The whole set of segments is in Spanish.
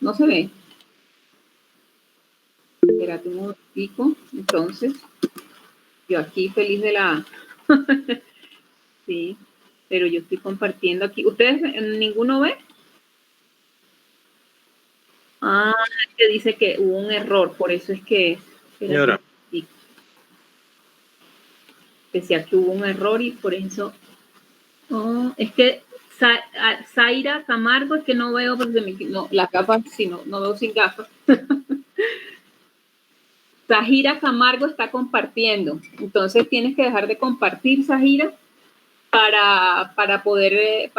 no se ve. Espérate un momentico. Entonces, yo aquí feliz de la... sí, pero yo estoy compartiendo aquí. ¿Ustedes ninguno ve? Ah, que dice que hubo un error, por eso es que... Señora. Decía que hubo un error y por eso... Oh, es que Zaira Camargo, es que no veo, porque no, las gafas, sí, no veo sin gafas. Zahira Camargo está compartiendo, entonces tienes que dejar de compartir, Zahira, para poder,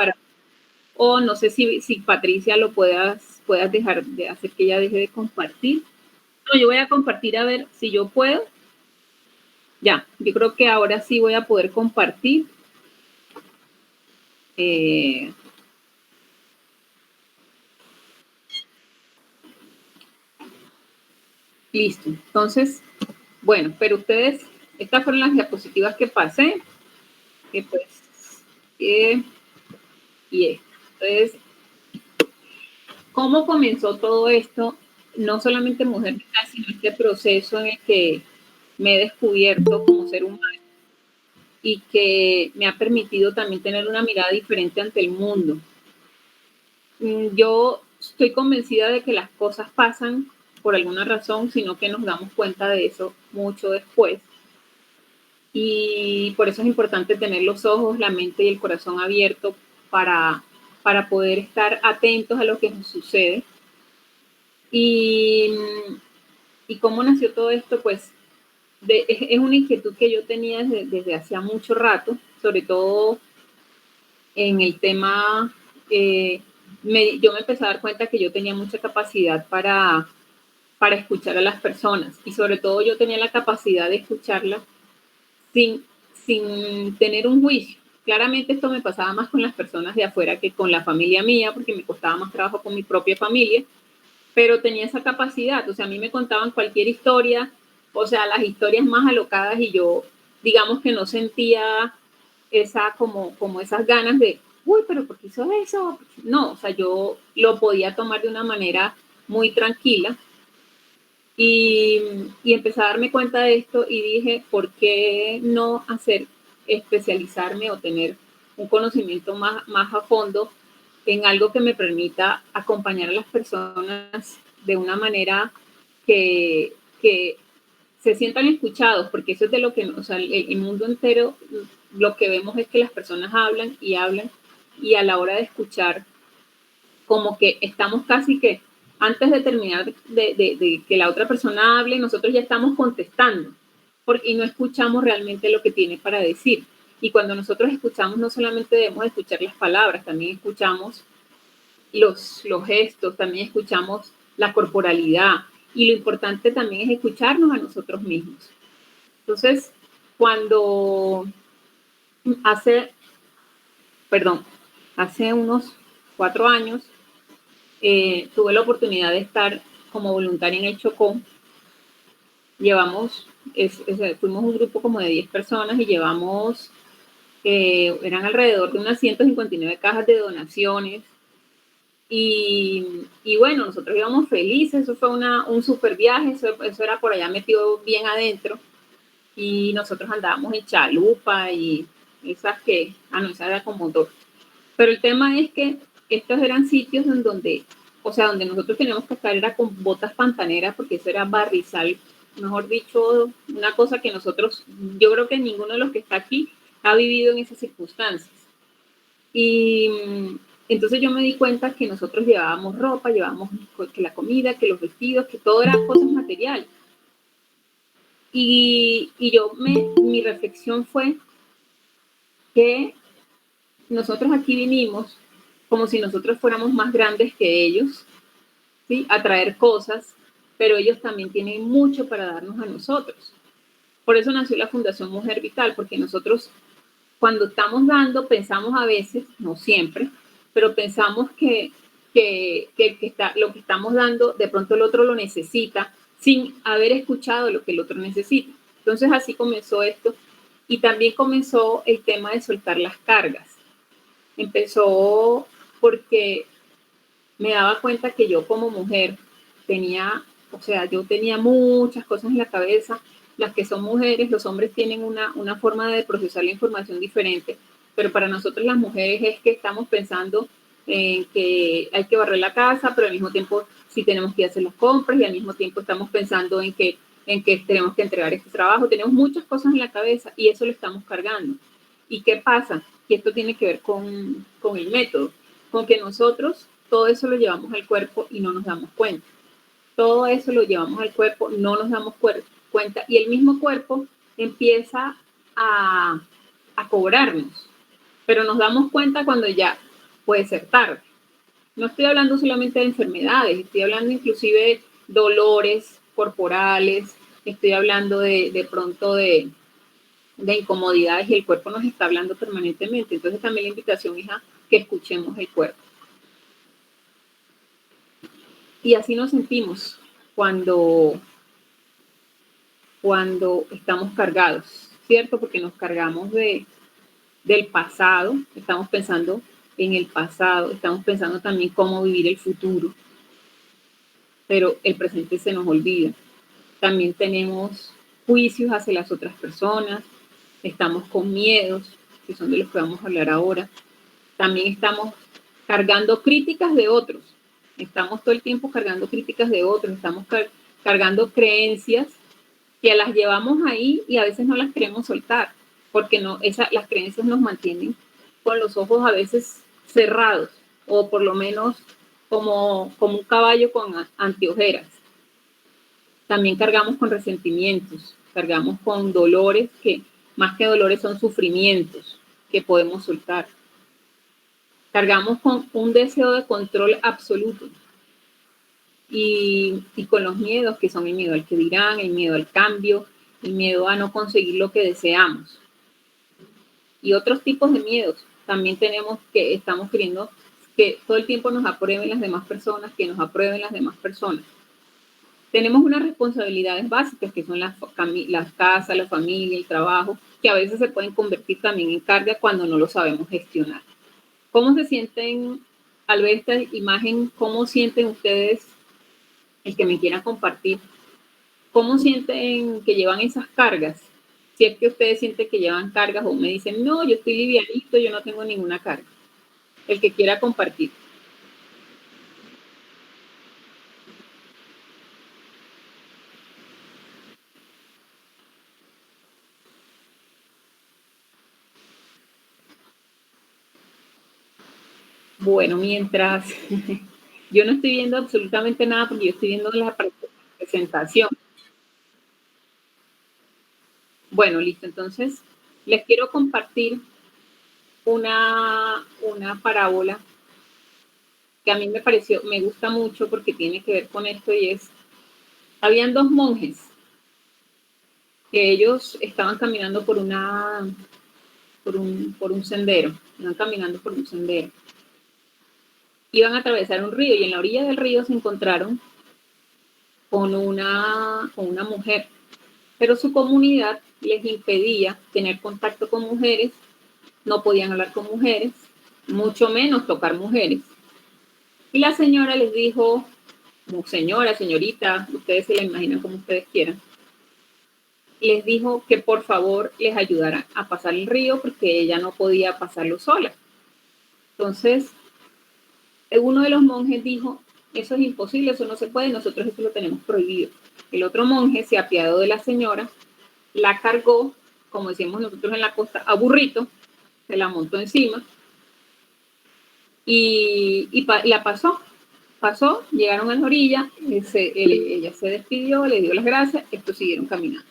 o no sé si Patricia lo puedas dejar de hacer que ella deje de compartir. No, yo voy a compartir a ver si yo puedo. Ya, yo creo que ahora sí voy a poder compartir. Listo. Entonces, bueno, pero ustedes, estas fueron las diapositivas que pasé. Que pues, y esto. Entonces, ¿cómo comenzó todo esto? No solamente Mujer Vital, sino este proceso en el que me he descubierto como ser humano y que me ha permitido también tener una mirada diferente ante el mundo. Yo estoy convencida de que las cosas pasan por alguna razón, sino que nos damos cuenta de eso mucho después. Y por eso es importante tener los ojos, la mente y el corazón abiertos para poder estar atentos a lo que nos sucede. Y cómo nació todo esto, pues es una inquietud que yo tenía desde hacía mucho rato, sobre todo en el tema, yo me empecé a dar cuenta que yo tenía mucha capacidad para escuchar a las personas y sobre todo yo tenía la capacidad de escucharlas sin tener un juicio. Claramente esto me pasaba más con las personas de afuera que con la familia mía, porque me costaba más trabajo con mi propia familia, pero tenía esa capacidad. O sea, a mí me contaban cualquier historia, o sea, las historias más alocadas y yo, digamos que no sentía como esas ganas de, uy, pero ¿por qué hizo eso? No, o sea, yo lo podía tomar de una manera muy tranquila. Y empecé a darme cuenta de esto y dije, ¿por qué no especializarme o tener un conocimiento más a fondo en algo que me permita acompañar a las personas de una manera que se sientan escuchados? Porque eso es de lo que, o sea, el mundo entero, lo que vemos es que las personas hablan y a la hora de escuchar, como que estamos casi que antes de terminar de que la otra persona hable, nosotros ya estamos contestando y no escuchamos realmente lo que tiene para decir. Y cuando nosotros escuchamos, no solamente debemos escuchar las palabras, también escuchamos los gestos, también escuchamos la corporalidad. Y lo importante también es escucharnos a nosotros mismos. Entonces, cuando hace unos 4 años, tuve la oportunidad de estar como voluntaria en el Chocó. Fuimos un grupo como de 10 personas y llevamos, eran alrededor de unas 159 cajas de donaciones. Y bueno, nosotros íbamos felices, eso fue un super viaje, eso era por allá metido bien adentro. Y nosotros andábamos en chalupa y esa era con motor. Pero el tema es que estos eran sitios en donde nosotros teníamos que estar era con botas pantaneras, porque eso era barrizal, mejor dicho, una cosa que yo creo que ninguno de los que está aquí ha vivido en esas circunstancias. Y entonces yo me di cuenta que nosotros llevábamos ropa, llevábamos que la comida, que los vestidos, que todo era cosas materiales. Y mi reflexión fue que nosotros aquí vinimos como si nosotros fuéramos más grandes que ellos, ¿sí? A traer cosas, pero ellos también tienen mucho para darnos a nosotros. Por eso nació la Fundación Mujer Vital, porque nosotros cuando estamos dando, pensamos a veces, no siempre, pero pensamos que lo que estamos dando, de pronto el otro lo necesita, sin haber escuchado lo que el otro necesita. Entonces así comenzó esto. Y también comenzó el tema de soltar las cargas. Empezó porque me daba cuenta que yo como mujer tenía, o sea, yo tenía muchas cosas en la cabeza. Las que son mujeres, los hombres tienen una forma de procesar la información diferente, pero para nosotros las mujeres es que estamos pensando en que hay que barrer la casa, pero al mismo tiempo sí tenemos que hacer las compras y al mismo tiempo estamos pensando en que tenemos que entregar este trabajo. Tenemos muchas cosas en la cabeza y eso lo estamos cargando. ¿Y qué pasa? Y esto tiene que ver con el método, con que nosotros todo eso lo llevamos al cuerpo y no nos damos cuenta. Todo eso lo llevamos al cuerpo, no nos damos cuenta y el mismo cuerpo empieza a cobrarnos, pero nos damos cuenta cuando ya puede ser tarde. No estoy hablando solamente de enfermedades, estoy hablando inclusive de dolores corporales, estoy hablando de pronto de incomodidades y el cuerpo nos está hablando permanentemente. Entonces también la invitación es a que escuchemos el cuerpo. Y así nos sentimos cuando estamos cargados, ¿cierto? Porque nos cargamos del pasado, estamos pensando en el pasado, estamos pensando también cómo vivir el futuro, pero el presente se nos olvida. También tenemos juicios hacia las otras personas, estamos con miedos, que son de los que vamos a hablar ahora. También estamos cargando críticas de otros, estamos todo el tiempo cargando críticas de otros, estamos cargando creencias que las llevamos ahí y a veces no las queremos soltar, porque no, las creencias nos mantienen con los ojos a veces cerrados, o por lo menos como un caballo con anteojeras. También cargamos con resentimientos, cargamos con dolores que más que dolores son sufrimientos que podemos soltar. Cargamos con un deseo de control absoluto y con los miedos que son el miedo al que dirán, el miedo al cambio, el miedo a no conseguir lo que deseamos. Y otros tipos de miedos. También tenemos que estamos queriendo que todo el tiempo nos aprueben las demás personas, que nos aprueben las demás personas. Tenemos unas responsabilidades básicas que son las casas, la familia, el trabajo, que a veces se pueden convertir también en carga cuando no lo sabemos gestionar. ¿Cómo se sienten al ver esta imagen? ¿Cómo sienten ustedes, el que me quiera compartir, cómo sienten que llevan esas cargas? Si es que ustedes sienten que llevan cargas o me dicen, no, yo estoy livianito, yo no tengo ninguna carga. El que quiera compartir. Bueno, mientras yo no estoy viendo absolutamente nada porque yo estoy viendo la presentación. Bueno, listo. Entonces, les quiero compartir una parábola que a mí me pareció, me gusta mucho porque tiene que ver con esto y es, habían dos monjes que ellos estaban caminando por un sendero, iban caminando por un sendero. Iban a atravesar un río y en la orilla del río se encontraron con una mujer, pero su comunidad les impedía tener contacto con mujeres, no podían hablar con mujeres, mucho menos tocar mujeres. Y la señora les dijo, señora, señorita, ustedes se la imaginan como ustedes quieran, les dijo que por favor les ayudaran a pasar el río porque ella no podía pasarlo sola. Entonces, uno de los monjes dijo, eso es imposible, eso no se puede, nosotros eso lo tenemos prohibido. El otro monje se apiadó de la señora, la cargó, como decíamos nosotros en la costa, a burrito, se la montó encima y la pasó, llegaron a la orilla, ella se despidió, le dio las gracias, estos siguieron caminando.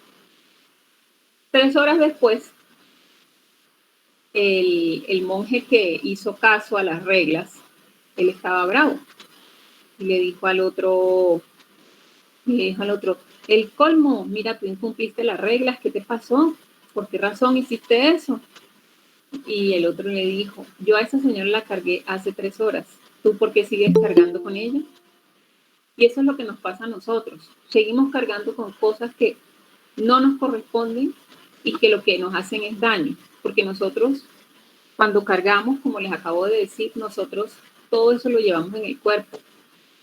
3 horas después, el monje que hizo caso a las reglas, él estaba bravo y le dijo al otro, el colmo, mira, tú incumpliste las reglas, ¿qué te pasó? ¿Por qué razón hiciste eso? Y el otro le dijo, yo a esa señora la cargué hace 3 horas, ¿tú por qué sigues cargando con ella? Y eso es lo que nos pasa a nosotros, seguimos cargando con cosas que no nos corresponden y que lo que nos hacen es daño, porque nosotros, cuando cargamos, como les acabo de decir, nosotros todo eso lo llevamos en el cuerpo.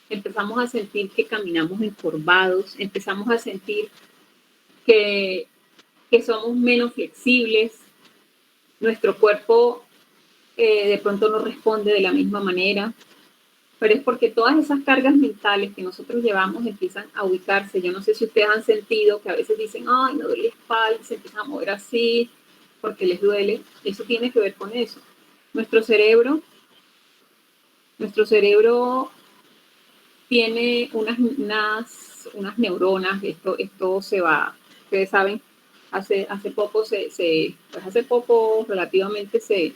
Empezamos a sentir que caminamos encorvados, empezamos a sentir que, que somos menos flexibles, nuestro cuerpo de pronto no responde de la misma manera, pero es porque todas esas cargas mentales que nosotros llevamos empiezan a ubicarse. Yo no sé si ustedes han sentido que a veces dicen, ay, me duele la espalda, se empiezan a mover así, porque les duele. Eso tiene que ver con eso. Nuestro cerebro tiene unas neuronas, esto se va, ustedes saben, hace poco relativamente se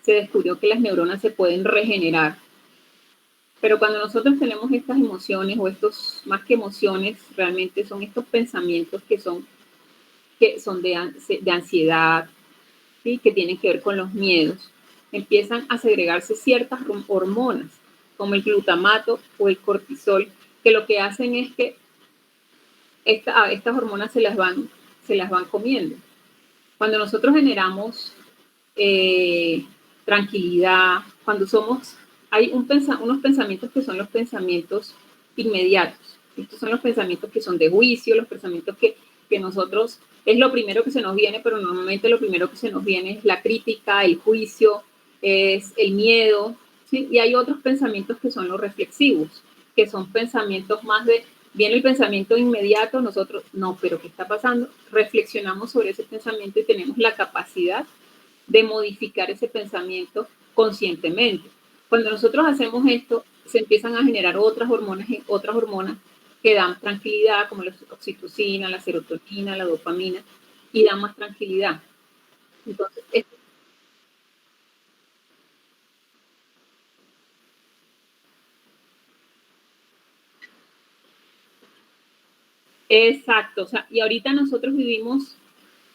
descubrió que las neuronas se pueden regenerar. Pero cuando nosotros tenemos estas emociones, o estos, más que emociones, realmente son estos pensamientos que son de ansiedad, ¿sí? Que tienen que ver con los miedos, empiezan a segregarse ciertas hormonas, como el glutamato o el cortisol, que lo que hacen es que estas hormonas se las van comiendo. Cuando nosotros generamos tranquilidad, cuando hay unos pensamientos que son los pensamientos inmediatos. Estos son los pensamientos que son de juicio, los pensamientos que nosotros, es lo primero que se nos viene, pero normalmente lo primero que se nos viene es la crítica, el juicio, es el miedo, ¿sí? Y hay otros pensamientos que son los reflexivos, que son pensamientos más viene el pensamiento inmediato, nosotros, no, pero ¿qué está pasando? Reflexionamos sobre ese pensamiento y tenemos la capacidad de modificar ese pensamiento conscientemente. Cuando nosotros hacemos esto, se empiezan a generar otras hormonas que dan tranquilidad, como la oxitocina, la serotonina, la dopamina, y dan más tranquilidad. Entonces, exacto, o sea, y ahorita nosotros vivimos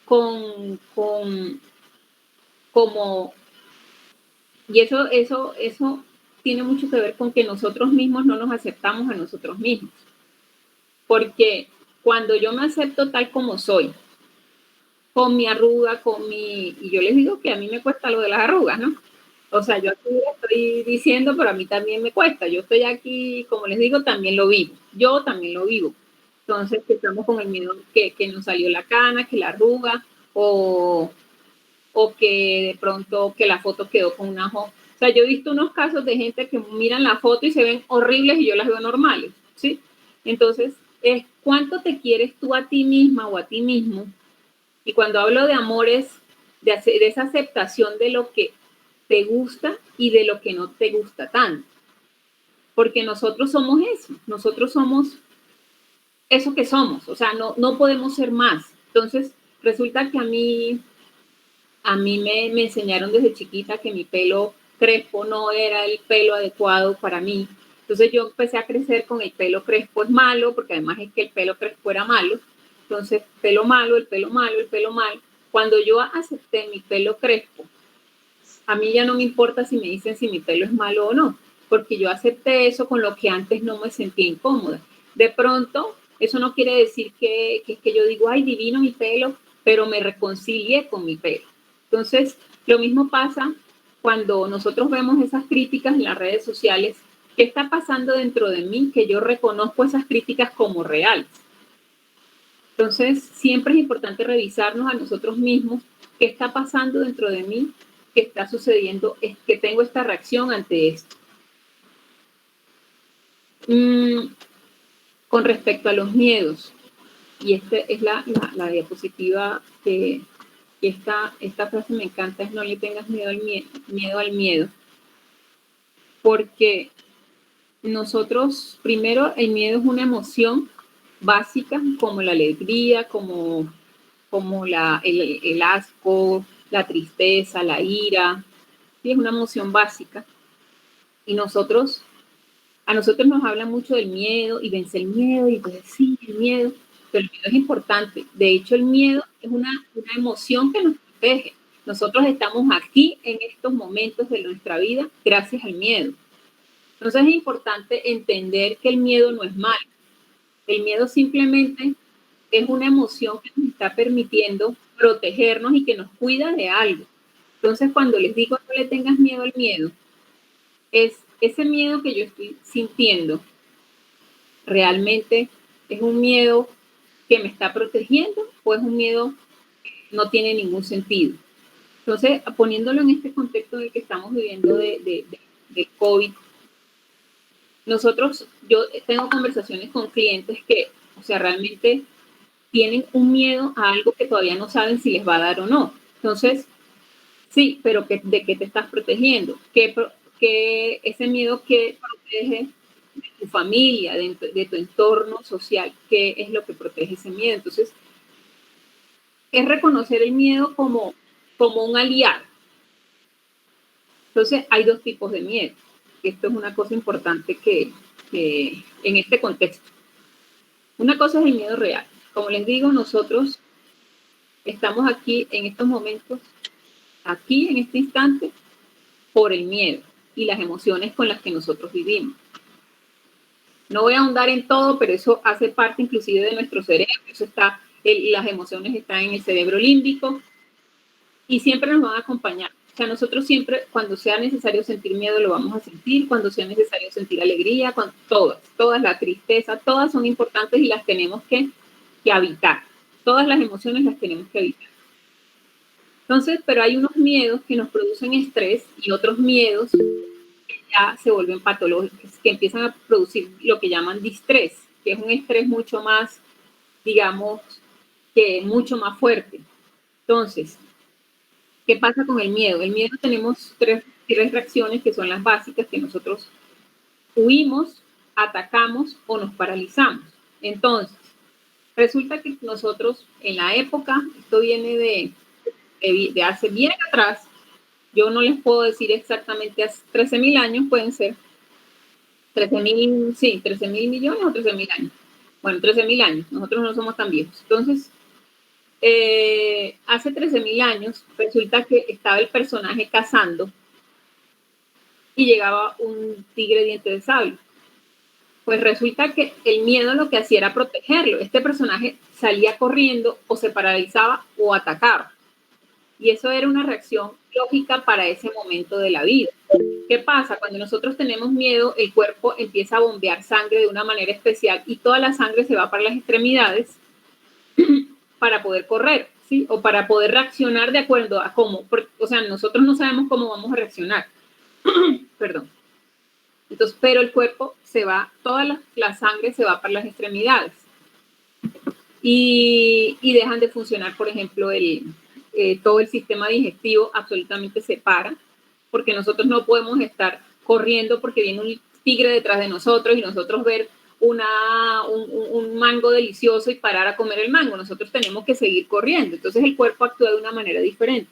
con como, y eso tiene mucho que ver con que nosotros mismos no nos aceptamos a nosotros mismos. Porque cuando yo me acepto tal como soy, con mi arruga, y yo les digo que a mí me cuesta lo de las arrugas, ¿no? O sea, yo aquí estoy diciendo, pero a mí también me cuesta. Yo estoy aquí, como les digo, también lo vivo. Yo también lo vivo. Entonces, estamos con el miedo que nos salió la cana, que la arruga, o que de pronto que la foto quedó con un ajo. O sea, yo he visto unos casos de gente que miran la foto y se ven horribles y yo las veo normales, ¿sí? Entonces, es cuánto te quieres tú a ti misma o a ti mismo. Y cuando hablo de amor es de esa aceptación de lo que te gusta y de lo que no te gusta tanto. Porque nosotros somos eso, nosotros somos eso que somos, o sea, no podemos ser más. Entonces, resulta que a mí me enseñaron desde chiquita que mi pelo crespo no era el pelo adecuado para mí. Entonces yo empecé a crecer con el pelo crespo es malo, porque además es que el pelo crespo era malo. Entonces, pelo malo, el pelo malo, el pelo malo. Cuando yo acepté mi pelo crespo, a mí ya no me importa si me dicen si mi pelo es malo o no, porque yo acepté eso con lo que antes no me sentía incómoda. De pronto, eso no quiere decir que yo digo, ay, divino mi pelo, pero me reconcilié con mi pelo. Entonces, lo mismo pasa cuando nosotros vemos esas críticas en las redes sociales. ¿Qué está pasando dentro de mí que yo reconozco esas críticas como reales? Entonces, siempre es importante revisarnos a nosotros mismos qué está pasando dentro de mí, qué está sucediendo, es que tengo esta reacción ante esto. Con respecto a los miedos, y esta es la diapositiva que esta frase me encanta, es no le tengas miedo al miedo, porque nosotros, primero, el miedo es una emoción básica, como la alegría, como el asco, la tristeza, la ira, ¿sí? Es una emoción básica. Y a nosotros nos hablan mucho del miedo y vence el miedo, y pues sí, el miedo, pero el miedo es importante. De hecho, el miedo es una emoción que nos protege. Nosotros estamos aquí en estos momentos de nuestra vida gracias al miedo. Entonces es importante entender que el miedo no es malo. El miedo simplemente es una emoción que nos está permitiendo protegernos y que nos cuida de algo. Entonces, cuando les digo no le tengas miedo al miedo, es ese miedo que yo estoy sintiendo realmente es un miedo que me está protegiendo o es un miedo que no tiene ningún sentido. Entonces, poniéndolo en este contexto en el que estamos viviendo de COVID, yo tengo conversaciones con clientes que, o sea, realmente tienen un miedo a algo que todavía no saben si les va a dar o no. Entonces, sí, pero ¿de qué te estás protegiendo? ¿Qué ese miedo que protege de tu familia, de tu entorno social? ¿Qué es lo que protege ese miedo? Entonces, es reconocer el miedo como un aliado. Entonces, hay dos tipos de miedo. Esto es una cosa importante que en este contexto. Una cosa es el miedo real. Como les digo, nosotros estamos aquí en estos momentos, aquí en este instante, por el miedo y las emociones con las que nosotros vivimos. No voy a ahondar en todo, pero eso hace parte inclusive de nuestro cerebro. Eso está, las emociones están en el cerebro límbico y siempre nos van a acompañar. O sea, nosotros siempre, cuando sea necesario sentir miedo, lo vamos a sentir, cuando sea necesario sentir alegría, todas, la tristeza, todas son importantes y las tenemos que habitar. Todas las emociones las tenemos que habitar. Entonces, pero hay unos miedos que nos producen estrés y otros miedos que ya se vuelven patológicos, que empiezan a producir lo que llaman distrés, que es un estrés mucho más, digamos, que mucho más fuerte. Entonces, ¿qué pasa con el miedo? El miedo tenemos tres reacciones que son las básicas, que nosotros huimos, atacamos o nos paralizamos. Entonces, resulta que nosotros en la época, esto viene de hace bien atrás, yo no les puedo decir exactamente, hace 13.000 años pueden ser, 13.000, sí, 13.000 millones o 13.000 años. Bueno, 13.000 años, nosotros no somos tan viejos. Entonces, hace 13.000 años resulta que estaba el personaje cazando y llegaba un tigre diente de sable. Pues resulta que el miedo lo que hacía era protegerlo. Este personaje salía corriendo o se paralizaba o atacaba. Y eso era una reacción lógica para ese momento de la vida. ¿Qué pasa? Cuando nosotros tenemos miedo, el cuerpo empieza a bombear sangre de una manera especial y toda la sangre se va para las extremidades para poder correr, ¿sí? O para poder reaccionar de acuerdo a cómo. O sea, nosotros no sabemos cómo vamos a reaccionar. Perdón. Entonces, pero el cuerpo se va, toda la sangre se va para las extremidades. Y dejan de funcionar, por ejemplo, todo el sistema digestivo absolutamente se para, porque nosotros no podemos estar corriendo porque viene un tigre detrás de nosotros y nosotros ver un mango delicioso y parar a comer el mango. Nosotros tenemos que seguir corriendo. Entonces el cuerpo actúa de una manera diferente.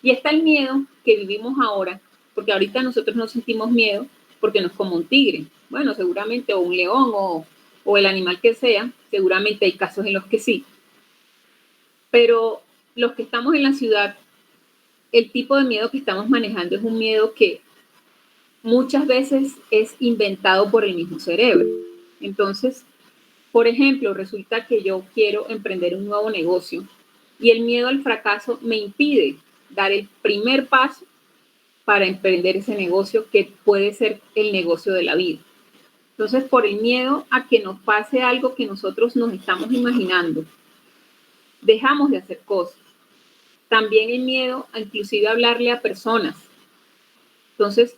Y está el miedo que vivimos ahora, porque ahorita nosotros no sentimos miedo porque no es como un tigre. Bueno, seguramente, o un león, o el animal que sea, seguramente hay casos en los que sí. Pero los que estamos en la ciudad, el tipo de miedo que estamos manejando es un miedo que muchas veces es inventado por el mismo cerebro. Entonces, por ejemplo, resulta que yo quiero emprender un nuevo negocio y el miedo al fracaso me impide dar el primer paso para emprender ese negocio que puede ser el negocio de la vida. Entonces, por el miedo a que nos pase algo que nosotros nos estamos imaginando, dejamos de hacer cosas. También el miedo a inclusive hablarle a personas. Entonces,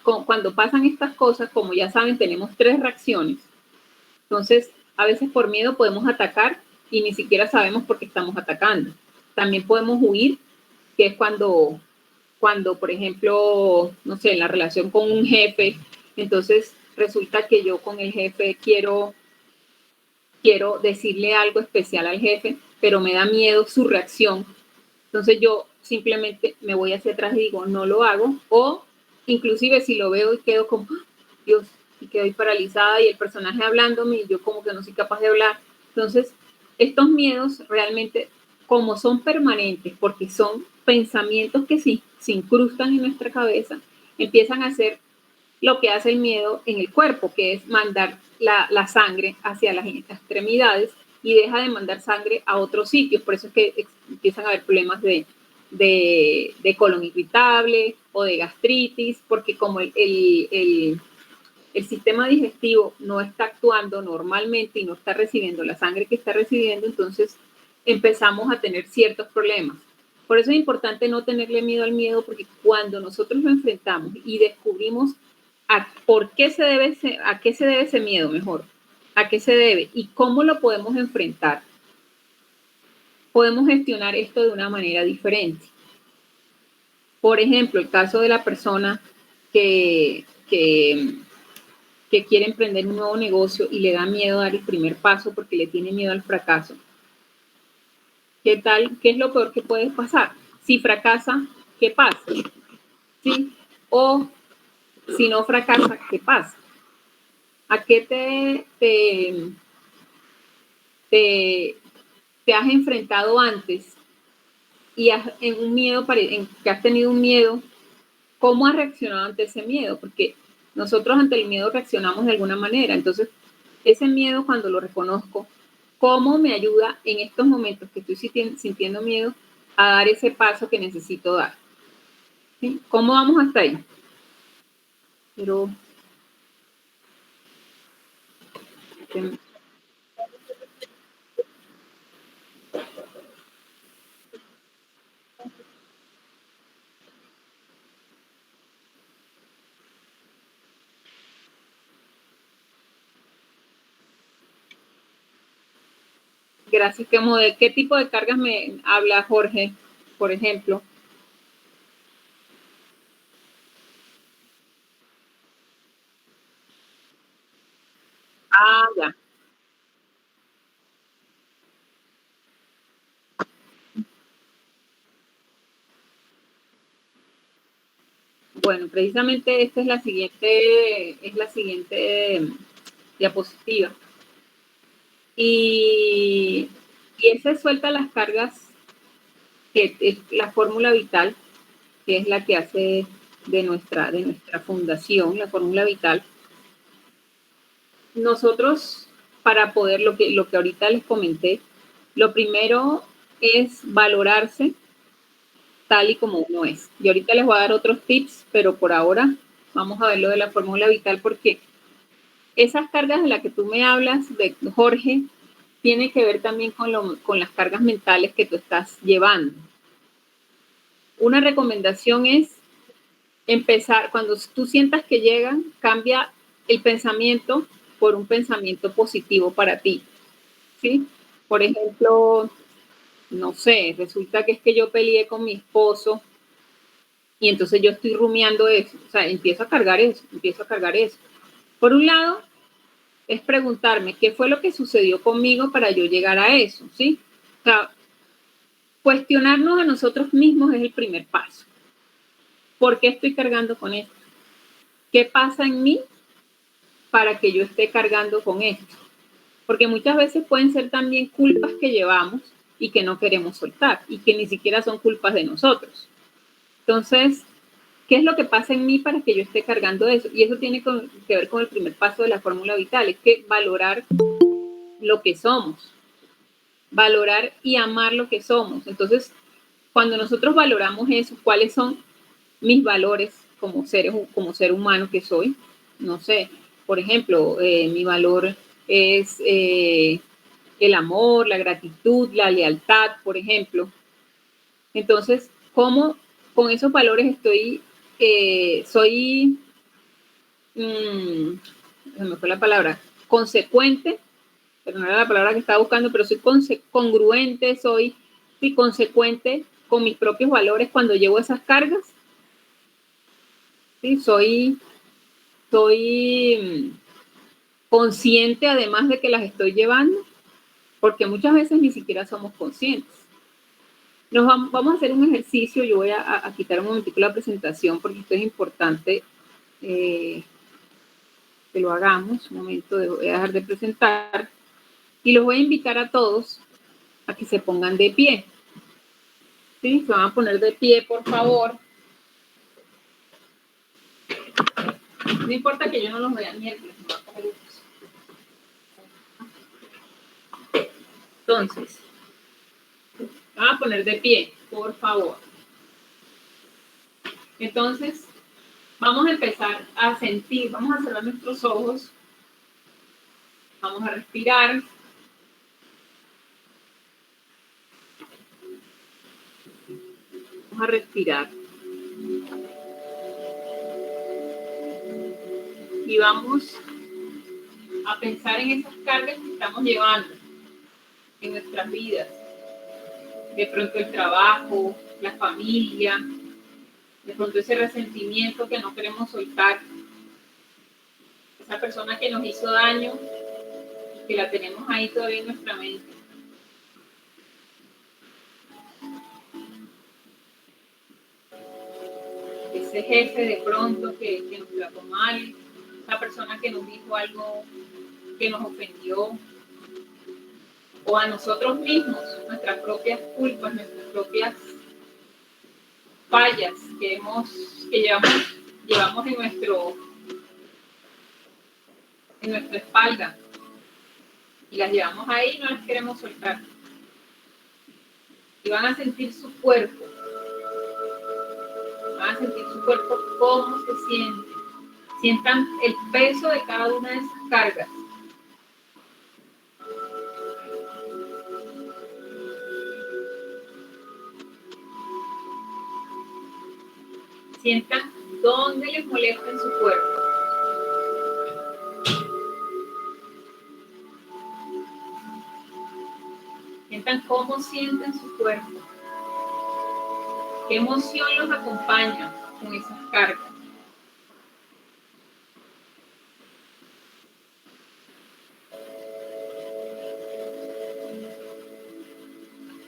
cuando pasan estas cosas, como ya saben, tenemos tres reacciones. Entonces, a veces por miedo podemos atacar y ni siquiera sabemos por qué estamos atacando. También podemos huir, que es cuando, por ejemplo, no sé, en la relación con un jefe, entonces resulta que yo con el jefe quiero decirle algo especial al jefe, pero me da miedo su reacción. Entonces yo simplemente me voy hacia atrás y digo, no lo hago. O inclusive si lo veo y quedo como, Dios, y quedo paralizada y el personaje hablándome y yo como que no soy capaz de hablar. Entonces, estos miedos realmente, como son permanentes, porque son pensamientos que sí se incrustan en nuestra cabeza, empiezan a hacer lo que hace el miedo en el cuerpo, que es mandar la sangre hacia las extremidades y deja de mandar sangre a otros sitios. Por eso es que empiezan a haber problemas de de colon irritable o de gastritis, porque como el sistema digestivo no está actuando normalmente y no está recibiendo la sangre que está recibiendo, entonces empezamos a tener ciertos problemas. Por eso es importante no tenerle miedo al miedo, porque cuando nosotros lo enfrentamos y descubrimos a qué se debe ese miedo, mejor, a qué se debe y cómo lo podemos enfrentar, podemos gestionar esto de una manera diferente. Por ejemplo, el caso de la persona que quiere emprender un nuevo negocio y le da miedo dar el primer paso porque le tiene miedo al fracaso. ¿Qué tal? ¿Qué es lo peor que puede pasar? Si fracasa, ¿qué pasa? ¿Sí? O si no fracasa, ¿qué pasa? ¿A qué te has enfrentado antes y que has tenido un miedo? ¿Cómo has reaccionado ante ese miedo? Porque nosotros ante el miedo reaccionamos de alguna manera. Entonces, ese miedo, cuando lo reconozco, ¿cómo me ayuda en estos momentos que estoy sintiendo miedo a dar ese paso que necesito dar? ¿Sí? ¿Cómo vamos hasta ahí? Pero gracias. ¿De qué tipo de cargas me habla Jorge, por ejemplo? Ah, ya. Bueno, precisamente esta es la siguiente diapositiva. Y ese suelta las cargas, que es la fórmula vital, que es la que hace de nuestra fundación, la fórmula vital. Nosotros, para poder, lo que ahorita les comenté, lo primero es valorarse tal y como uno es. Y ahorita les voy a dar otros tips, pero por ahora vamos a ver lo de la fórmula vital, porque esas cargas de las que tú me hablas, de Jorge, tiene que ver también con las cargas mentales que tú estás llevando. Una recomendación es empezar, cuando tú sientas que llegan, cambia el pensamiento por un pensamiento positivo para ti, ¿sí? Por ejemplo, no sé, resulta que es que yo peleé con mi esposo y entonces yo estoy rumiando eso, o sea, empiezo a cargar eso. Por un lado, es preguntarme qué fue lo que sucedió conmigo para yo llegar a eso, ¿sí? O sea, cuestionarnos a nosotros mismos es el primer paso. ¿Por qué estoy cargando con esto? ¿Qué pasa en mí para que yo esté cargando con esto? Porque muchas veces pueden ser también culpas que llevamos y que no queremos soltar y que ni siquiera son culpas de nosotros. Entonces, ¿qué es lo que pasa en mí para que yo esté cargando eso? Y eso tiene que ver con el primer paso de la fórmula vital, es que valorar lo que somos, valorar y amar lo que somos. Entonces, cuando nosotros valoramos eso, ¿cuáles son mis valores como ser humano que soy? No sé, por ejemplo, mi valor es el amor, la gratitud, la lealtad, por ejemplo. Entonces, ¿cómo con esos valores soy, se me fue la palabra, consecuente, pero no era la palabra que estaba buscando, pero soy congruente, soy consecuente con mis propios valores cuando llevo esas cargas? ¿Sí? Soy consciente además de que las estoy llevando, porque muchas veces ni siquiera somos conscientes. Vamos a hacer un ejercicio. Yo voy a quitar un momentico la presentación porque esto es importante que lo hagamos. Un momento, voy a dejar de presentar y los voy a invitar a todos a que se pongan de pie. ¿Sí? Se van a poner de pie, por favor. No importa que yo no los vea miércoles. Entonces, se van a poner de pie, por favor. Entonces, vamos a empezar a sentir, vamos a cerrar nuestros ojos, vamos a respirar. Vamos a respirar. Y vamos a pensar en esas cargas que estamos llevando en nuestras vidas. De pronto el trabajo, la familia, de pronto ese resentimiento que no queremos soltar, esa persona que nos hizo daño y que la tenemos ahí todavía en nuestra mente. Ese jefe de pronto que nos trató mal, esa persona que nos dijo algo que nos ofendió, o a nosotros mismos, nuestras propias culpas, nuestras propias fallas que llevamos en nuestra espalda y las llevamos ahí y no las queremos soltar. Y van a sentir su cuerpo, cómo se siente. Sientan el peso de cada una de esas cargas. Sientan dónde les molesta en su cuerpo. Sientan cómo sienten su cuerpo. ¿Qué emoción los acompaña con esas cargas?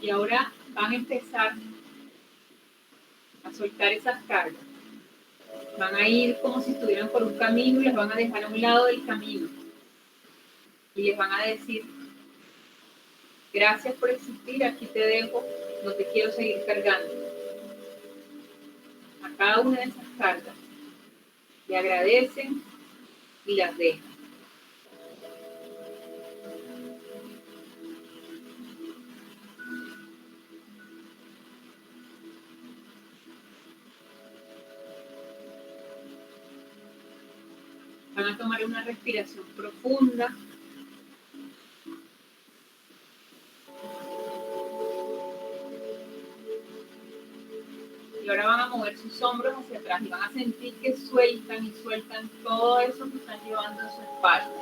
Y ahora van a empezar a soltar esas cargas. Van a ir como si estuvieran por un camino y las van a dejar a un lado del camino. Y les van a decir, gracias por existir, aquí te dejo, no te quiero seguir cargando. A cada una de esas cargas le agradecen y las dejan. Van a tomar una respiración profunda. Y ahora van a mover sus hombros hacia atrás y van a sentir que sueltan y sueltan todo eso que están llevando en su espalda.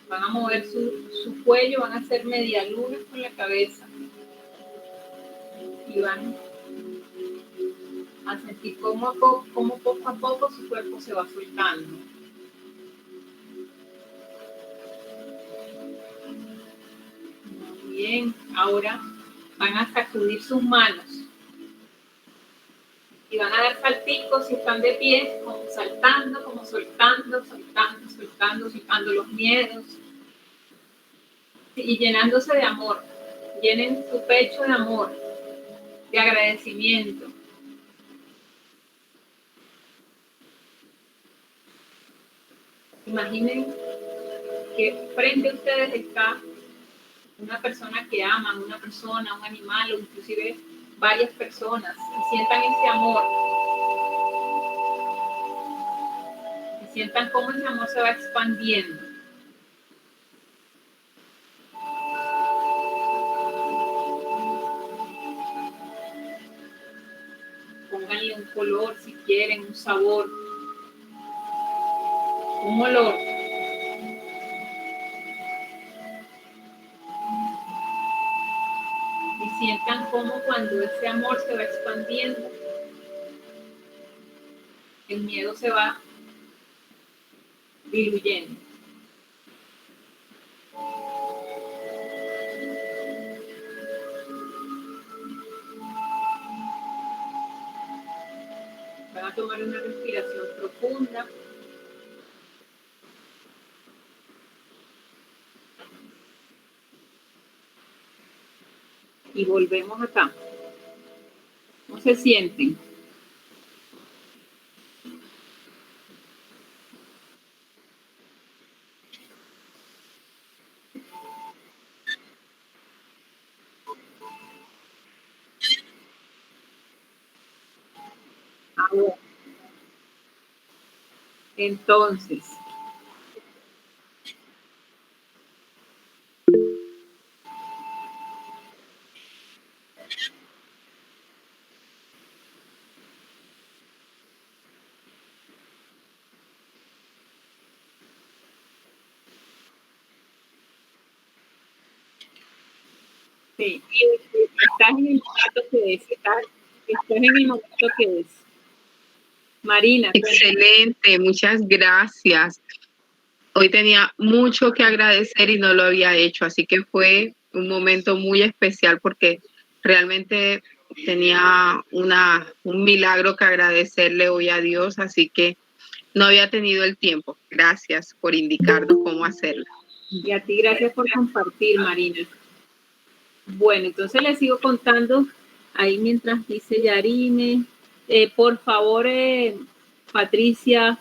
Van a mover su cuello, van a hacer medialunas con la cabeza. Y van a sentir cómo poco a poco su cuerpo se va soltando. Muy bien, ahora van a sacudir sus manos y van a dar salticos si están de pie, como saltando, como soltando los miedos y llenándose de amor. Llenen su pecho de amor, de agradecimiento. Imaginen que frente a ustedes está una persona que aman, una persona, un animal o inclusive varias personas y sientan ese amor. Y sientan cómo ese amor se va expandiendo. Pónganle un color si quieren, un sabor, un olor. Y sientan cómo cuando ese amor se va expandiendo, el miedo se va diluyendo. Van a tomar una respiración profunda. Y volvemos acá. ¿Cómo se sienten? Entonces, sí, estás en el momento que es, estás en el momento que es. Marina. Excelente, muchas gracias. Hoy tenía mucho que agradecer y no lo había hecho, así que fue un momento muy especial porque realmente tenía un milagro que agradecerle hoy a Dios, así que no había tenido el tiempo. Gracias por indicarnos cómo hacerlo. Y a ti gracias por compartir, Marina. Bueno, entonces les sigo contando ahí mientras dice Yarine. Por favor, Patricia,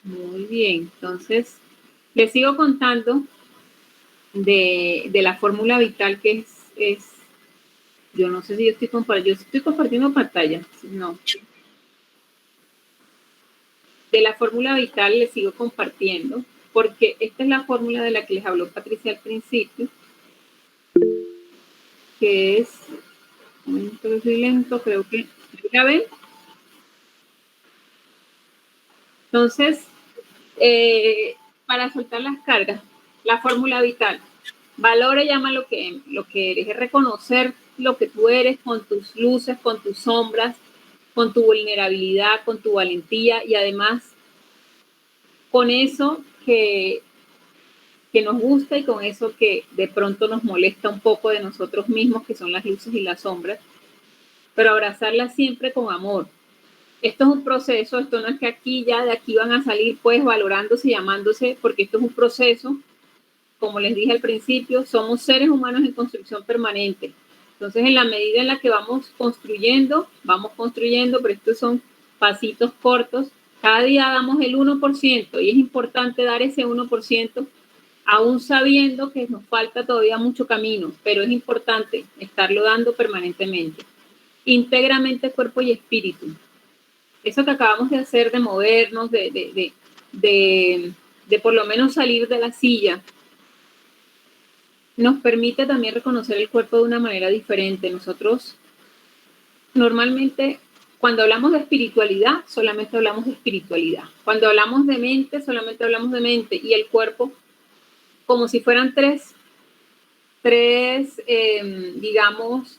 muy bien, entonces les sigo contando de la fórmula vital que es, yo no sé si yo estoy compartiendo pantalla, no. De la fórmula vital les sigo compartiendo, porque esta es la fórmula de la que les habló Patricia al principio, que es, soy lento, creo que, ¿ya ven? Entonces, para soltar las cargas, la fórmula vital, valora y llama lo que eres, es reconocer lo que tú eres con tus luces, con tus sombras, con tu vulnerabilidad, con tu valentía y además con eso que nos gusta y con eso que de pronto nos molesta un poco de nosotros mismos, que son las luces y las sombras, pero abrazarlas siempre con amor. Esto es un proceso, esto no es que aquí ya de aquí van a salir pues valorándose y llamándose, porque esto es un proceso, como les dije al principio, somos seres humanos en construcción permanente. Entonces, en la medida en la que vamos construyendo, pero estos son pasitos cortos, cada día damos el 1% y es importante dar ese 1%, aún sabiendo que nos falta todavía mucho camino, pero es importante estarlo dando permanentemente. Íntegramente cuerpo y espíritu. Eso que acabamos de hacer, de movernos, de por lo menos salir de la silla, nos permite también reconocer el cuerpo de una manera diferente. Nosotros normalmente, cuando hablamos de espiritualidad, solamente hablamos de espiritualidad. Cuando hablamos de mente, solamente hablamos de mente. Y el cuerpo, como si fueran tres digamos,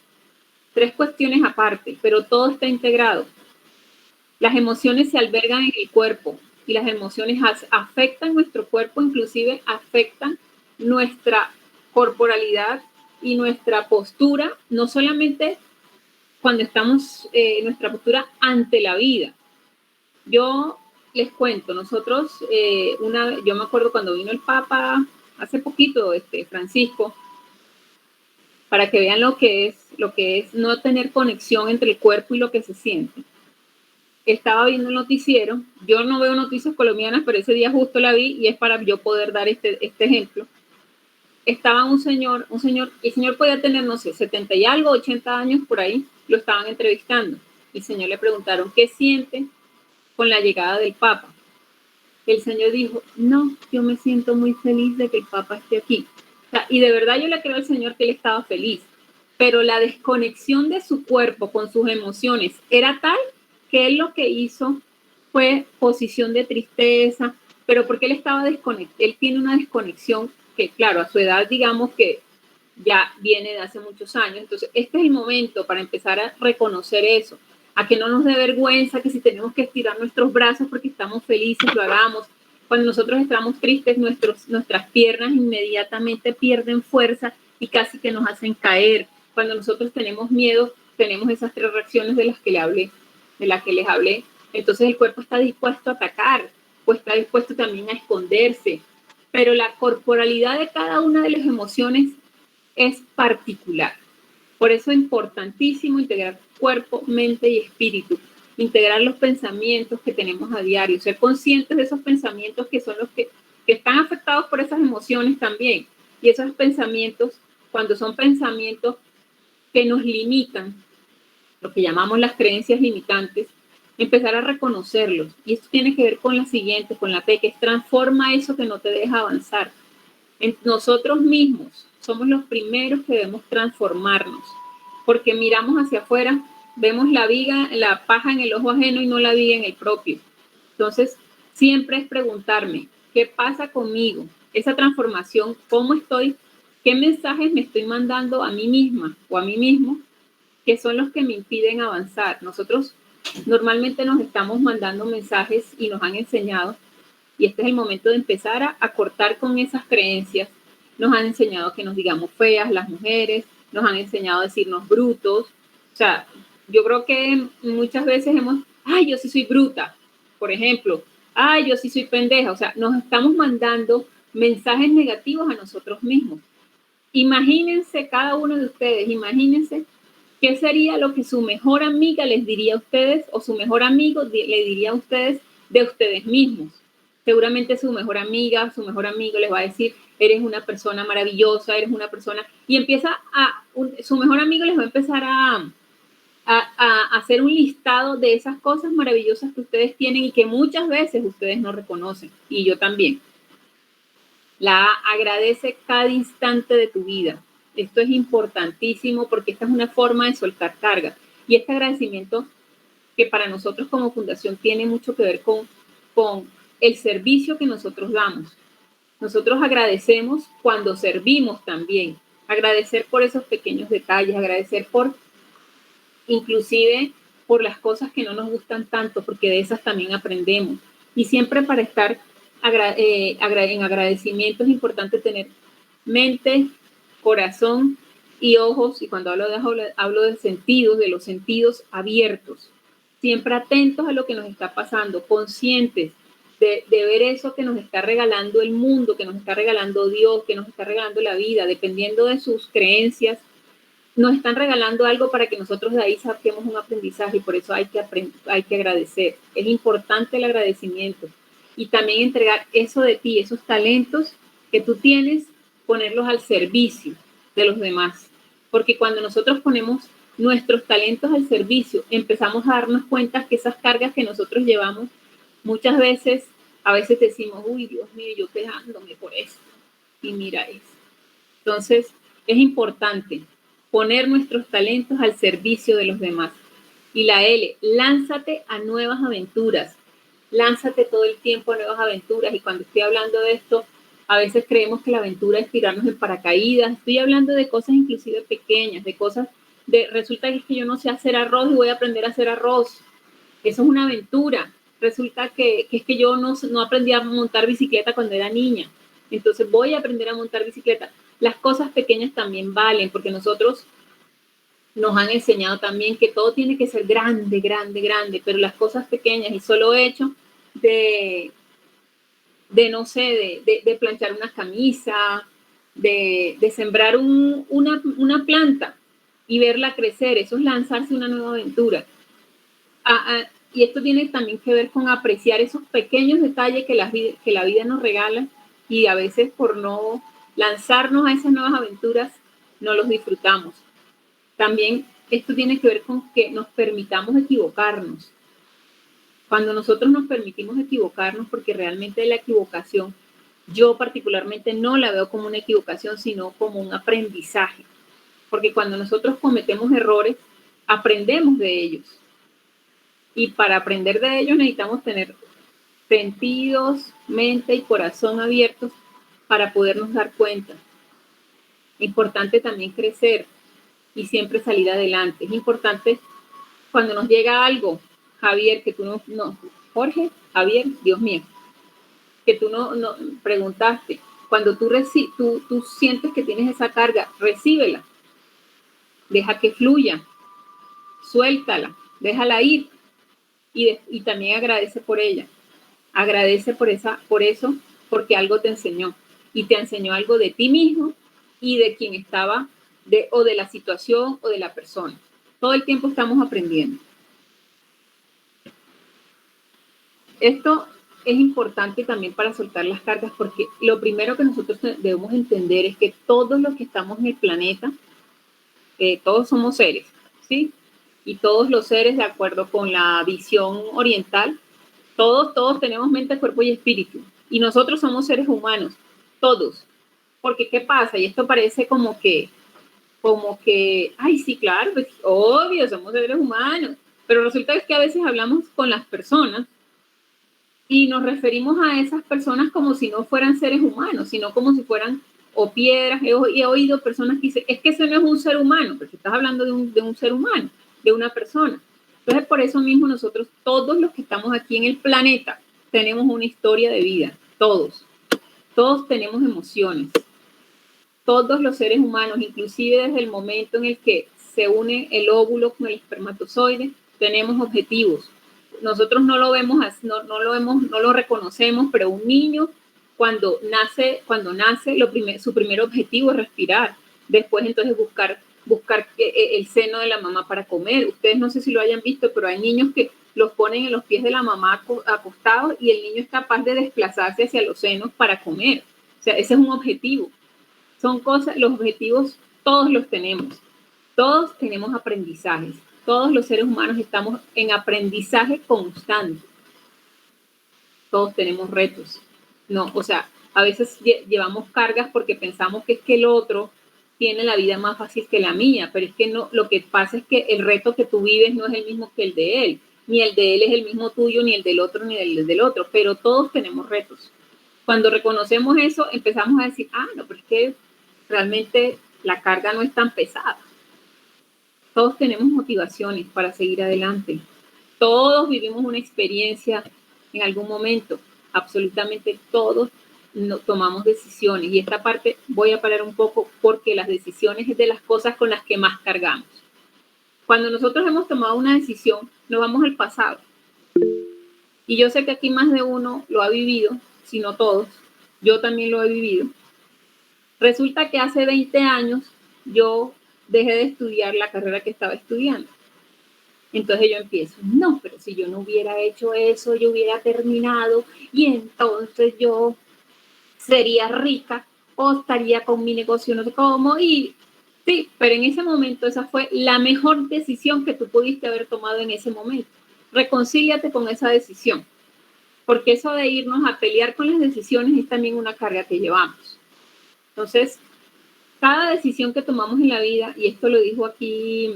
tres cuestiones aparte, pero todo está integrado. Las emociones se albergan en el cuerpo y las emociones afectan nuestro cuerpo, inclusive afectan nuestra corporalidad y nuestra postura, no solamente cuando estamos en nuestra postura ante la vida. Yo les cuento, nosotros, yo me acuerdo cuando vino el Papa hace poquito, Francisco, para que vean lo que es no tener conexión entre el cuerpo y lo que se siente. Estaba viendo el noticiero, yo no veo noticias colombianas, pero ese día justo la vi y es para yo poder dar este ejemplo. Estaba un señor, el señor podía tener, no sé, 70 y algo, 80 años por ahí, lo estaban entrevistando. El señor le preguntaron, ¿qué siente con la llegada del Papa? El señor dijo, no, yo me siento muy feliz de que el Papa esté aquí. O sea, y de verdad yo le creo al señor que él estaba feliz, pero la desconexión de su cuerpo con sus emociones era tal que él lo que hizo fue posición de tristeza, pero porque él estaba desconectado, él tiene una desconexión que, claro, a su edad, digamos que ya viene de hace muchos años. Entonces, este es el momento para empezar a reconocer eso, a que no nos dé vergüenza, que si tenemos que estirar nuestros brazos porque estamos felices, lo hagamos. Cuando nosotros estamos tristes, nuestras piernas inmediatamente pierden fuerza y casi que nos hacen caer. Cuando nosotros tenemos miedo, tenemos esas tres reacciones de las que les hablé. Entonces el cuerpo está dispuesto a atacar, pues está dispuesto también a esconderse. Pero la corporalidad de cada una de las emociones es particular. Por eso es importantísimo integrar cuerpo, mente y espíritu, integrar los pensamientos que tenemos a diario, ser conscientes de esos pensamientos que son los que están afectados por esas emociones también. Y esos pensamientos, cuando son pensamientos que nos limitan, lo que llamamos las creencias limitantes, empezar a reconocerlos. Y esto tiene que ver con la siguiente, con la P, que es transforma eso que no te deja avanzar. En nosotros mismos somos los primeros que debemos transformarnos, porque miramos hacia afuera, vemos la viga, la paja en el ojo ajeno y no la viga en el propio. Entonces, siempre es preguntarme, ¿qué pasa conmigo? Esa transformación, ¿cómo estoy? ¿Qué mensajes me estoy mandando a mí misma o a mí mismo que son los que me impiden avanzar? Nosotros normalmente nos estamos mandando mensajes y nos han enseñado, y este es el momento de empezar a cortar con esas creencias. Nos han enseñado que nos digamos feas las mujeres, nos han enseñado a decirnos brutos. O sea, yo creo que muchas veces ay, yo sí soy bruta, por ejemplo, ay, yo sí soy pendeja. O sea, nos estamos mandando mensajes negativos a nosotros mismos. Imagínense cada uno de ustedes, imagínense qué sería lo que su mejor amiga les diría a ustedes o su mejor amigo le diría a ustedes de ustedes mismos. Seguramente su mejor amiga, su mejor amigo les va a decir, eres una persona maravillosa, eres una persona, y su mejor amigo les va a empezar a hacer un listado de esas cosas maravillosas que ustedes tienen y que muchas veces ustedes no reconocen, y yo también. La agradece cada instante de tu vida. Esto es importantísimo porque esta es una forma de soltar carga. Y este agradecimiento que para nosotros como fundación tiene mucho que ver con el servicio que nosotros damos. Nosotros agradecemos cuando servimos también. Agradecer por esos pequeños detalles, agradecer inclusive por las cosas que no nos gustan tanto, porque de esas también aprendemos. Y siempre para estar en agradecimiento es importante tener mente, corazón y ojos, y cuando hablo de sentidos, de los sentidos abiertos, siempre atentos a lo que nos está pasando, conscientes de ver eso que nos está regalando el mundo, que nos está regalando Dios, que nos está regalando la vida, dependiendo de sus creencias, nos están regalando algo para que nosotros de ahí saquemos un aprendizaje, y por eso hay que agradecer. Es importante el agradecimiento y también entregar eso de ti, esos talentos que tú tienes, ponerlos al servicio de los demás. Porque cuando nosotros ponemos nuestros talentos al servicio, empezamos a darnos cuenta que esas cargas que nosotros llevamos, muchas veces, a veces decimos, uy, Dios mío, yo quejándome por esto, y mira eso. Entonces, es importante poner nuestros talentos al servicio de los demás. Y la L, lánzate a nuevas aventuras. Lánzate todo el tiempo a nuevas aventuras. Y cuando estoy hablando de esto, a veces creemos que la aventura es tirarnos en paracaídas. Estoy hablando de cosas inclusive pequeñas, de cosas resulta que es que yo no sé hacer arroz y voy a aprender a hacer arroz. Eso es una aventura. Resulta que es que yo no aprendí a montar bicicleta cuando era niña. Entonces voy a aprender a montar bicicleta. Las cosas pequeñas también valen, porque nosotros nos han enseñado también que todo tiene que ser grande, grande, grande, pero las cosas pequeñas, y solo hecho de no sé, de planchar una camisa, de sembrar una planta y verla crecer, eso es lanzarse a una nueva aventura. Y esto tiene también que ver con apreciar esos pequeños detalles que la vida nos regala, y a veces por no lanzarnos a esas nuevas aventuras no los disfrutamos. También esto tiene que ver con que nos permitamos equivocarnos. Cuando nosotros nos permitimos equivocarnos, porque realmente la equivocación, yo particularmente no la veo como una equivocación, sino como un aprendizaje. Porque cuando nosotros cometemos errores, aprendemos de ellos. Y para aprender de ellos necesitamos tener sentidos, mente y corazón abiertos para podernos dar cuenta. Importante también crecer y siempre salir adelante. Es importante cuando nos llega algo, Javier, que tú Jorge, Javier, Dios mío, que tú no preguntaste. Cuando tú sientes que tienes esa carga, recíbela. Deja que fluya. Suéltala. Déjala ir. Y también agradece por ella. Agradece por eso, porque algo te enseñó. Y te enseñó algo de ti mismo y de quien estaba, o de la situación o de la persona. Todo el tiempo estamos aprendiendo. Esto es importante también para soltar las cargas, porque lo primero que nosotros debemos entender es que todos los que estamos en el planeta todos somos seres, ¿sí? Y todos los seres, de acuerdo con la visión oriental, todos tenemos mente, cuerpo y espíritu. Y nosotros somos seres humanos, todos. Porque, ¿qué pasa? Y esto parece como que, ay, sí, claro, pues, obvio, somos seres humanos. Pero resulta que a veces hablamos con las personas y nos referimos a esas personas como si no fueran seres humanos, sino como si fueran o piedras. He oído personas que dicen, es que ese no es un ser humano, porque estás hablando de un ser humano, de una persona. Entonces, por eso mismo nosotros, todos los que estamos aquí en el planeta, tenemos una historia de vida, todos. Todos tenemos emociones. Todos los seres humanos, inclusive desde el momento en el que se une el óvulo con el espermatozoide, tenemos objetivos. Nosotros no lo vemos, no lo reconocemos, pero un niño cuando nace, su primer objetivo es respirar. Después entonces buscar el seno de la mamá para comer. Ustedes no sé si lo hayan visto, pero hay niños que los ponen en los pies de la mamá acostados y el niño es capaz de desplazarse hacia los senos para comer. O sea, ese es un objetivo. Son cosas, los objetivos todos los tenemos. Todos tenemos aprendizajes. Todos los seres humanos estamos en aprendizaje constante. Todos tenemos retos. No, o sea, a veces llevamos cargas porque pensamos que es que el otro tiene la vida más fácil que la mía, pero es que no, lo que pasa es que el reto que tú vives no es el mismo que el de él, ni el de él es el mismo tuyo, ni el del otro, ni el del otro, pero todos tenemos retos. Cuando reconocemos eso, empezamos a decir, no, pero es que realmente la carga no es tan pesada. Todos tenemos motivaciones para seguir adelante. Todos vivimos una experiencia en algún momento. Absolutamente todos tomamos decisiones. Y esta parte voy a parar un poco porque las decisiones es de las cosas con las que más cargamos. Cuando nosotros hemos tomado una decisión, nos vamos al pasado. Y yo sé que aquí más de uno lo ha vivido, si no todos. Yo también lo he vivido. Resulta que hace 20 años yo dejé de estudiar la carrera que estaba estudiando. Entonces yo empiezo, no, pero si yo no hubiera hecho eso, yo hubiera terminado y entonces yo sería rica o estaría con mi negocio no sé cómo. Y sí, pero en ese momento esa fue la mejor decisión que tú pudiste haber tomado en ese momento. Reconcíliate con esa decisión, porque eso de irnos a pelear con las decisiones es también una carga que llevamos. Entonces, cada decisión que tomamos en la vida, y esto lo dijo aquí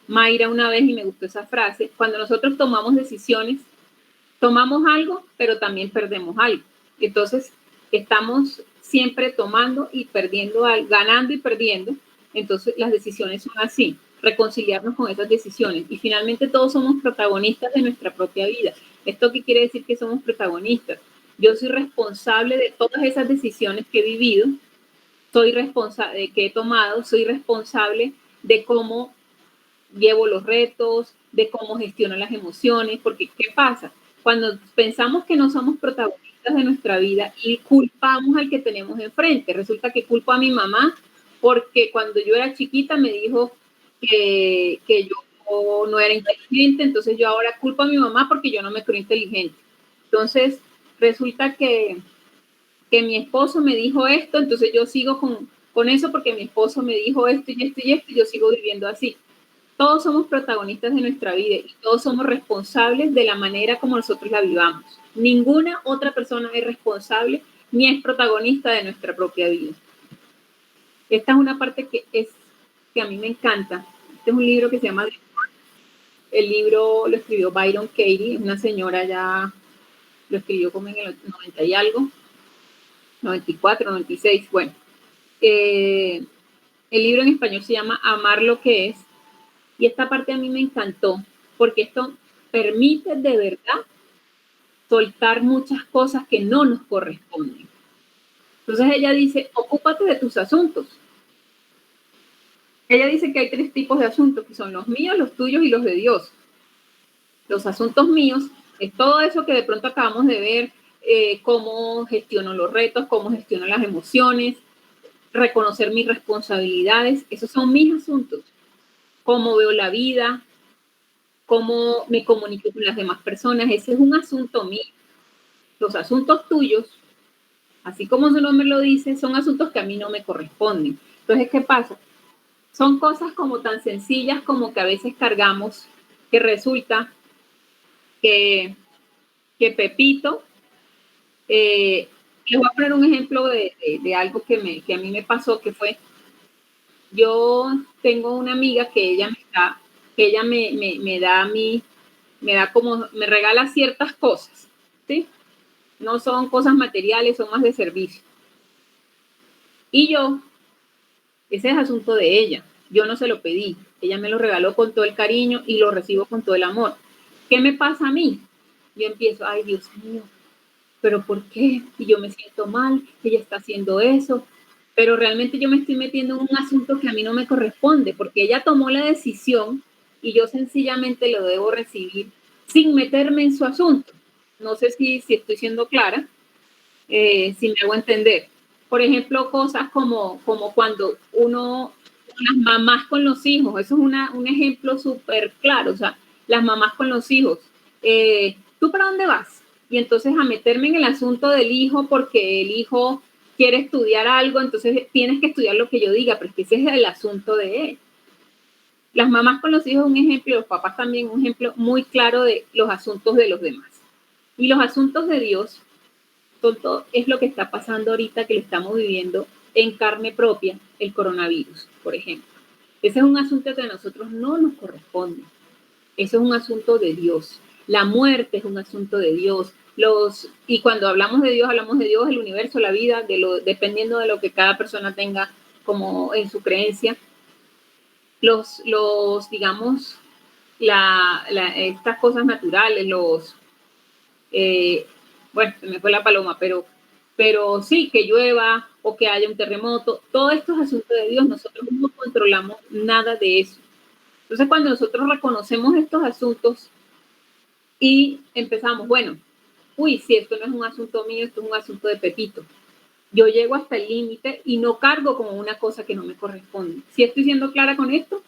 Mayra una vez y me gustó esa frase, cuando nosotros tomamos decisiones, tomamos algo, pero también perdemos algo. Entonces, estamos siempre tomando y perdiendo, ganando y perdiendo. Entonces, las decisiones son así, reconciliarnos con esas decisiones. Y finalmente todos somos protagonistas de nuestra propia vida. ¿Esto qué quiere decir que somos protagonistas? Yo soy responsable de todas esas decisiones que he vivido, soy responsable, que he tomado, soy responsable de cómo llevo los retos, de cómo gestiono las emociones, porque ¿qué pasa? Cuando pensamos que no somos protagonistas de nuestra vida y culpamos al que tenemos enfrente, resulta que culpo a mi mamá porque cuando yo era chiquita me dijo que yo no era inteligente, entonces yo ahora culpo a mi mamá porque yo no me creo inteligente. Entonces, resulta que mi esposo me dijo esto, entonces yo sigo con eso porque mi esposo me dijo esto y esto y esto y yo sigo viviendo así. Todos somos protagonistas de nuestra vida y todos somos responsables de la manera como nosotros la vivamos. Ninguna otra persona es responsable ni es protagonista de nuestra propia vida. Esta es una parte que a mí me encanta. Este es un libro que se llama... El libro lo escribió Byron Katie, una señora ya, lo escribió como en el 90 y algo, 94, 96, bueno. El libro en español se llama Amar lo que es, y esta parte a mí me encantó, porque esto permite de verdad soltar muchas cosas que no nos corresponden. Entonces ella dice, ocúpate de tus asuntos. Ella dice que hay 3 tipos de asuntos, que son los míos, los tuyos y los de Dios. Los asuntos míos es todo eso que de pronto acabamos de ver, cómo gestiono los retos, cómo gestiono las emociones, reconocer mis responsabilidades, esos son mis asuntos. Cómo veo la vida, cómo me comunico con las demás personas, ese es un asunto mío. Los asuntos tuyos, así como su nombre lo dice, son asuntos que a mí no me corresponden. Entonces, ¿qué pasa? son cosas como tan sencillas como que a veces cargamos, que resulta que Pepito, les voy a poner un ejemplo de algo que a mí me pasó, que fue, yo tengo una amiga que ella me da a mí, me regala ciertas cosas, ¿sí? No son cosas materiales, son más de servicio. Y ese es asunto de ella. Yo no se lo pedí. Ella me lo regaló con todo el cariño y lo recibo con todo el amor. ¿Qué me pasa a mí? Yo empiezo, ay, Dios mío, ¿pero por qué? Y yo me siento mal, ella está haciendo eso. Pero realmente yo me estoy metiendo en un asunto que a mí no me corresponde, porque ella tomó la decisión y yo sencillamente lo debo recibir sin meterme en su asunto. No sé si estoy siendo clara, si me hago entender. Por ejemplo, cosas como cuando las mamás con los hijos, eso es un ejemplo súper claro, o sea, las mamás con los hijos. ¿Tú para dónde vas? Y entonces a meterme en el asunto del hijo porque el hijo quiere estudiar algo, entonces tienes que estudiar lo que yo diga, pero es que ese es el asunto de él. Las mamás con los hijos es un ejemplo, los papás también un ejemplo muy claro de los asuntos de los demás. Y los asuntos de Dios todo es lo que está pasando ahorita, que lo estamos viviendo en carne propia, el coronavirus, por ejemplo. Ese es un asunto que a nosotros no nos corresponde. Eso es un asunto de Dios. La muerte es un asunto de Dios. Y cuando hablamos de Dios, el universo, la vida, dependiendo de lo que cada persona tenga como en su creencia. Digamos, estas cosas naturales, bueno, se me fue la paloma, pero sí, que llueva o que haya un terremoto, todos estos asuntos de Dios, nosotros no controlamos nada de eso. Entonces, cuando nosotros reconocemos estos asuntos y empezamos, bueno, si esto no es un asunto mío, esto es un asunto de Pepito. Yo llego hasta el límite y no cargo como una cosa que no me corresponde. ¿Sí estoy siendo clara con esto?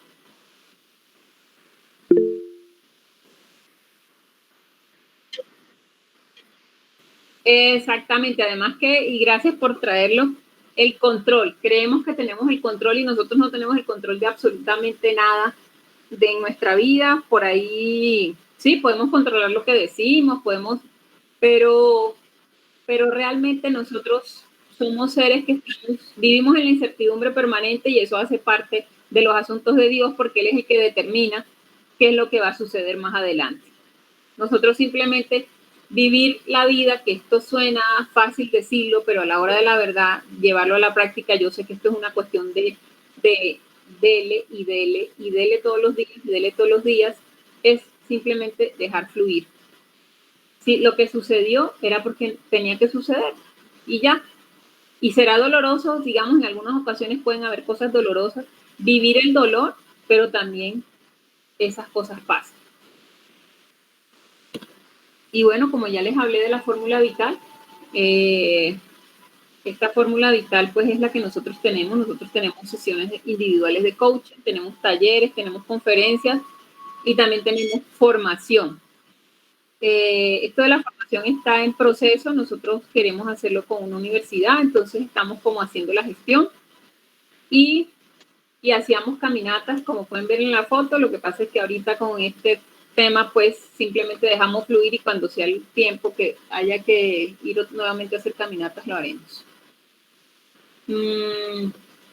Exactamente, además y gracias por traerlo, el control. Creemos que tenemos el control y nosotros no tenemos el control de absolutamente nada de nuestra vida. Por ahí, sí, podemos controlar lo que decimos, pero realmente nosotros somos seres que vivimos en la incertidumbre permanente y eso hace parte de los asuntos de Dios porque Él es el que determina qué es lo que va a suceder más adelante. Nosotros simplemente vivir la vida, que esto suena fácil decirlo, pero a la hora de la verdad, llevarlo a la práctica, yo sé que esto es una cuestión de dele y dele y dele todos los días, es simplemente dejar fluir. Si lo que sucedió era porque tenía que suceder y ya. Y será doloroso, digamos, en algunas ocasiones pueden haber cosas dolorosas, vivir el dolor, pero también esas cosas pasan. Y bueno, como ya les hablé de la fórmula vital, esta fórmula vital pues es la que nosotros tenemos. Nosotros tenemos sesiones individuales de coaching, tenemos talleres, tenemos conferencias y también tenemos formación. Esto de la formación está en proceso. Nosotros queremos hacerlo con una universidad, entonces estamos como haciendo la gestión y hacíamos caminatas, como pueden ver en la foto. Lo que pasa es que ahorita con este tema pues simplemente dejamos fluir y cuando sea el tiempo que haya que ir nuevamente a hacer caminatas lo haremos.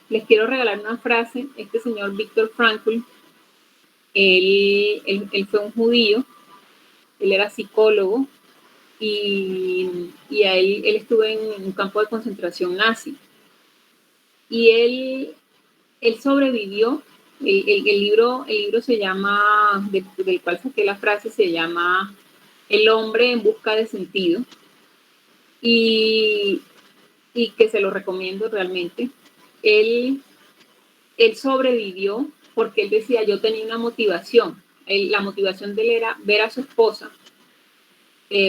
Les quiero regalar una frase. Este señor Viktor Frankl, él fue un judío, él era psicólogo y él estuvo en un campo de concentración nazi y él sobrevivió. El libro se llama, del cual saqué la frase, se llama El hombre en busca de sentido y que se lo recomiendo realmente. Él sobrevivió porque él decía, yo tenía una motivación. La motivación de él era ver a su esposa,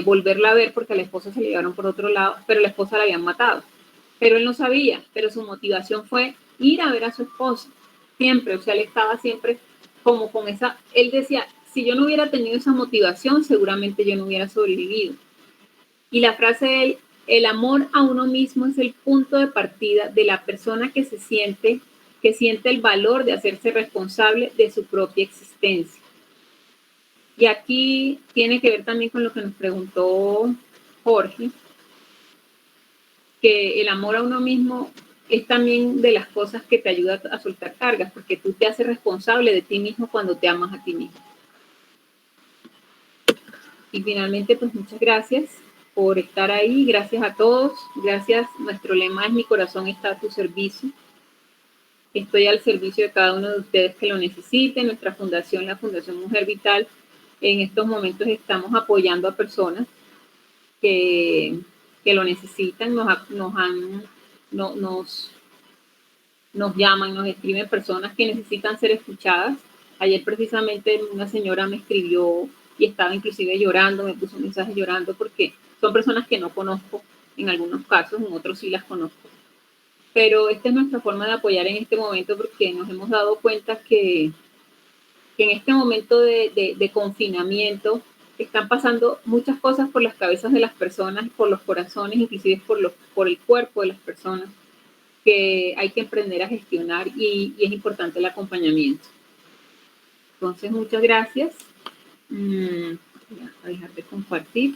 volverla a ver porque a la esposa se la llevaron por otro lado, pero la esposa la habían matado. Pero él no sabía, pero su motivación fue ir a ver a su esposa. Siempre, o sea, él estaba siempre como con esa, él decía, si yo no hubiera tenido esa motivación, seguramente yo no hubiera sobrevivido. Y la frase de él, el amor a uno mismo es el punto de partida de la persona que se siente que siente el valor de hacerse responsable de su propia existencia. Y aquí tiene que ver también con lo que nos preguntó Jorge, que el amor a uno mismo es también de las cosas que te ayuda a soltar cargas, porque tú te haces responsable de ti mismo cuando te amas a ti mismo. Y finalmente, pues muchas gracias por estar ahí, gracias a todos, gracias, nuestro lema es mi corazón está a tu servicio. Estoy al servicio de cada uno de ustedes que lo necesiten. Nuestra fundación, la Fundación Mujer Vital, en estos momentos estamos apoyando a personas que lo necesitan, nos llaman, nos escriben personas que necesitan ser escuchadas. Ayer precisamente una señora me escribió y estaba inclusive llorando, me puso un mensaje llorando porque son personas que no conozco en algunos casos, en otros sí las conozco. Pero esta es nuestra forma de apoyar en este momento porque nos hemos dado cuenta que en este momento de confinamiento están pasando muchas cosas por las cabezas de las personas, por los corazones, inclusive por el cuerpo de las personas, que hay que aprender a gestionar y es importante el acompañamiento. Entonces, muchas gracias. Voy a dejar de compartir.